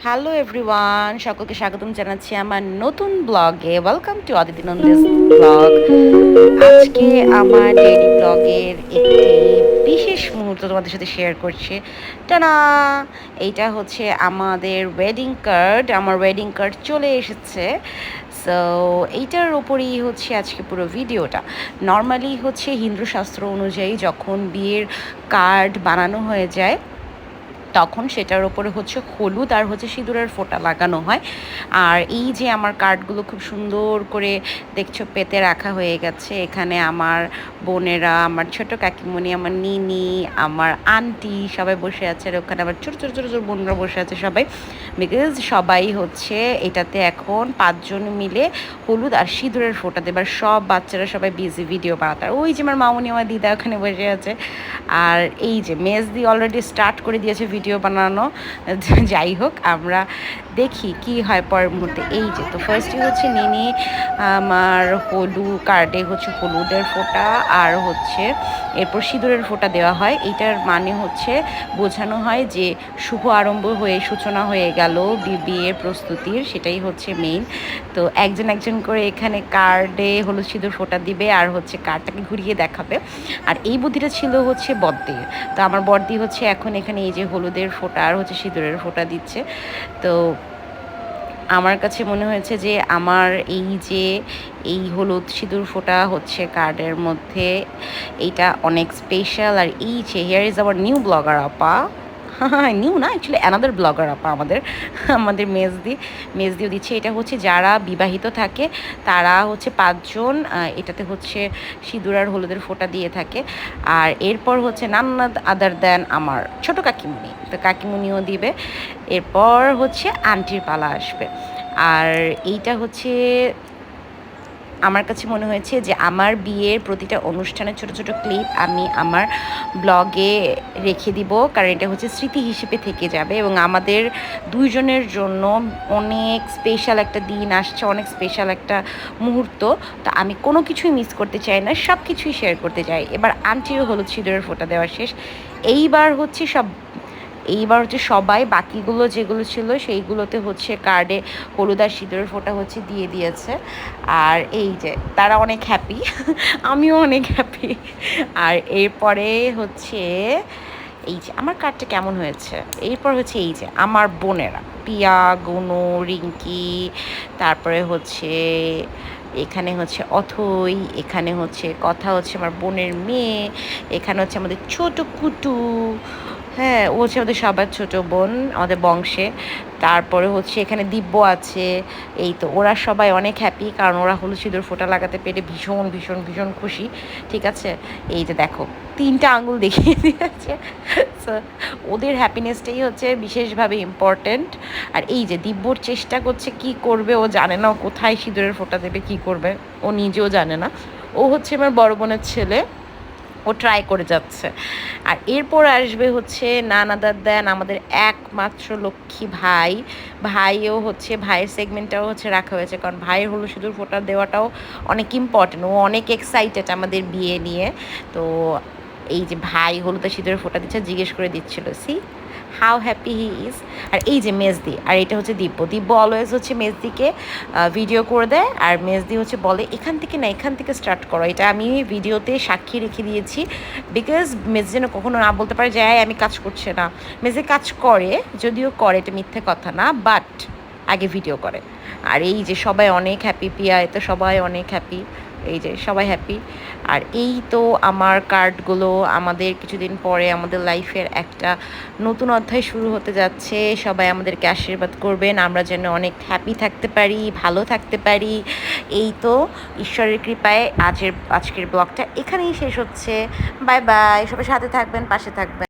Hello everyone, সকলকে স্বাগতম জানাচ্ছি আমার নতুন ব্লগে। Welcome to Aditi Nandi's blog. আজকে আমার ডেইলি ব্লগের একটি বিশেষ মুহূর্ত তোমাদের সাথে শেয়ার করছি। টানা, এইটা হচ্ছে আমাদের ওয়েডিং কার্ড। আমার ওয়েডিং কার্ড চলে এসেছে। সো এইটার ওপরেই হচ্ছে আজকে পুরো ভিডিওটা। নর্মালি হচ্ছে হিন্দু শাস্ত্র অনুযায়ী যখন বিয়ের কার্ড বানানো হয়ে যায় তখন সেটার ওপরে হচ্ছে হলুদ আর হচ্ছে সিঁদুরের ফোঁটা লাগানো হয়। আর এই যে আমার কার্ডগুলো খুব সুন্দর করে দেখছো পেতে রাখা হয়ে গেছে। এখানে আমার বোনেরা, আমার ছোট কাকিমণি, আমার নিনি, আমার আন্টি সবাই বসে আছে। আর ওখানে আবার ছোটো ছোটো ছোটো ছোটো বোনরা বসে আছে সবাই, বিকজ সবাই হচ্ছে এটাতে এখন 5 জন মিলে হলুদ আর সিঁদুরের ফোঁটা দেবার। সব বাচ্চারা সবাই বিজি ভিডিও বানাতে। আর ওই যে আমার মামুনি, আমার দিদা ওখানে বসে আছে। আর এই যে মেজদি অলরেডি স্টার্ট করে দিয়েছে ভিডিও বানানো। যাই হোক, আমরা দেখি কি হয় পরের মুহূর্তে। এই যে তো ফার্স্টে হচ্ছে নিনি আমার কার্ডে হচ্ছে হলুদের ফোঁটা আর হচ্ছে এরপর সিঁদুরের ফোঁটা দেওয়া হয়। এইটার মানে হচ্ছে বোঝানো হয় যে শুভ আরম্ভ হয়ে সূচনা হয়ে গেল বিয়ের প্রস্তুতির, সেটাই হচ্ছে মেইন। তো একজন একজন করে এখানে কার্ডে হলুদ সিঁদুর ফোঁটা দিবে আর হচ্ছে কার্ডটাকে ঘুরিয়ে দেখাবে। আর এই বুদ্ধিটা ছিল হচ্ছে বড়দির। তো আমার বড়দি হচ্ছে এখন এখানে এই যে হলুদের ফোঁটা আর হচ্ছে সিঁদুরের ফোঁটা দিচ্ছে। তো আমার কাছে মনে হয়েছে যে আমার এই হলুদ সিঁদুর ফোঁটা হচ্ছে কার্ডের মধ্যে, এইটা অনেক স্পেশাল। আর এই যে here is our new blogger আপা। হ্যাঁ, নিউ না, অ্যাকচুয়ালি অ্যানাদার ব্লগার আপা আমাদের মেজদিও দিচ্ছে। এটা হচ্ছে যারা বিবাহিত থাকে তারা হচ্ছে 5 জন এটাতে হচ্ছে সিঁদুর আর হলুদের ফোঁটা দিয়ে থাকে। আর এরপর হচ্ছে নান আদার দেন আমার ছোট কাকিমণি, তো কাকিমণিও দিবে। এরপর হচ্ছে আন্টির পালা আসবে। আর এইটা হচ্ছে আমার কাছে মনে হয়েছে যে আমার বিয়ের প্রতিটা অনুষ্ঠানের ছোট ছোট ক্লিপ আমি আমার ব্লগে রেখে দিব, কারণ এটা হচ্ছে স্মৃতি হিসেবে থেকে যাবে। এবং আমাদের 2 জনের জন্য অনেক স্পেশাল একটা দিন আসছে, অনেক স্পেশাল একটা মুহূর্ত। তো আমি কোনো কিছুই মিস করতে চাই না, সব কিছুই শেয়ার করতে চাই। এবার আন্টিরও হলুদ সিঁদুরের ফোঁটা দেওয়া শেষ। এইবার হচ্ছে সবাই বাকিগুলো যেগুলো ছিল সেইগুলোতে হচ্ছে কার্ডে হলুদ আর সিঁদুরের ফোঁটা হচ্ছে দিয়ে দিয়েছে। আর এই যে তারা অনেক হ্যাপি, আমিও অনেক হ্যাপি। আর এরপরে হচ্ছে এই যে আমার কার্ডটা কেমন হয়েছে। এরপর হচ্ছে এই যে আমার বোনেরা পিয়া, গুনু, রিঙ্কি, তারপরে হচ্ছে এখানে হচ্ছে অথই, এখানে হচ্ছে কথা হচ্ছে আমার বোনের মেয়ে, এখানে হচ্ছে আমাদের ছোট কুটু। হ্যাঁ, ও হচ্ছে আমাদের সবার ছোট বোন আমাদের বংশে। তারপরে হচ্ছে এখানে দিব্য আছে। এই তো ওরা সবাই অনেক হ্যাপি, কারণ ওরা হলুদ সিঁদুর ফোঁটা লাগাতে পেরে ভীষণ ভীষণ ভীষণ খুশি। ঠিক আছে, এই যে দেখো 3টা আঙুল দেখিয়ে দিয়েছে। সো ওদের হ্যাপিনেসটাই হচ্ছে বিশেষভাবে ইম্পর্ট্যান্ট। আর এই যে দিব্যর চেষ্টা করছে, কি করবে ও জানে না, ও কোথায় সিঁদুরের ফোঁটা দেবে, কি করবে ও নিজেও জানে না। ও হচ্ছে আমার বড় বোনের ছেলে, ও ট্রাই করে যাচ্ছে। আর এরপর আসবে হচ্ছে নানাদার দেন আমাদের একমাত্র লক্ষ্মী ভাইও হচ্ছে, ভাইয়ের সেগমেন্টটাও হচ্ছে রাখা হয়েছে, কারণ ভাইয়ের হলুদ সিঁদুর ফোঁটা দেওয়াটাও অনেক ইম্পর্টেন্ট। ও অনেক এক্সাইটেড আমাদের বিয়ে নিয়ে। তো এই যে ভাই হলুদের সিঁদুরের ফোঁটা দিচ্ছে, জিজ্ঞেস করে দিচ্ছিল see how happy he is. আর এই যে মেজদি, আর এটা হচ্ছে দিব্য অলওয়েজ হচ্ছে মেজদিকে ভিডিও করে দেয়। আর মেজদি হচ্ছে বলে এখান থেকে না, এখান থেকে স্টার্ট করো। এটা আমি ভিডিওতে সাক্ষী রেখে দিয়েছি, বিকজ মেজদি যেন কখনো না বলতে পারে যে আমি কাজ করছে না। মেজদি কাজ করে, যদিও করে, এটা মিথ্যে কথা না, বাট আগে ভিডিও করে। আর এই যে সবাই অনেক হ্যাপি, পিয়া এতে সবাই অনেক হ্যাপি, এই যে সবাই হ্যাপি। আর এই তো আমার কার্ডগুলো, আমাদের কিছুদিন পরে আমাদের লাইফের একটা নতুন অধ্যায় শুরু হতে যাচ্ছে। সবাই আমাদেরকে আশীর্বাদ করবেন, আমরা যেন অনেক হ্যাপি থাকতে পারি, ভালো থাকতে পারি। এই তো ঈশ্বরের কৃপায় আজকের ব্লগটা এখানেই শেষ হচ্ছে। বাই বাই, সবাই সাথে থাকবেন, পাশে থাকবেন।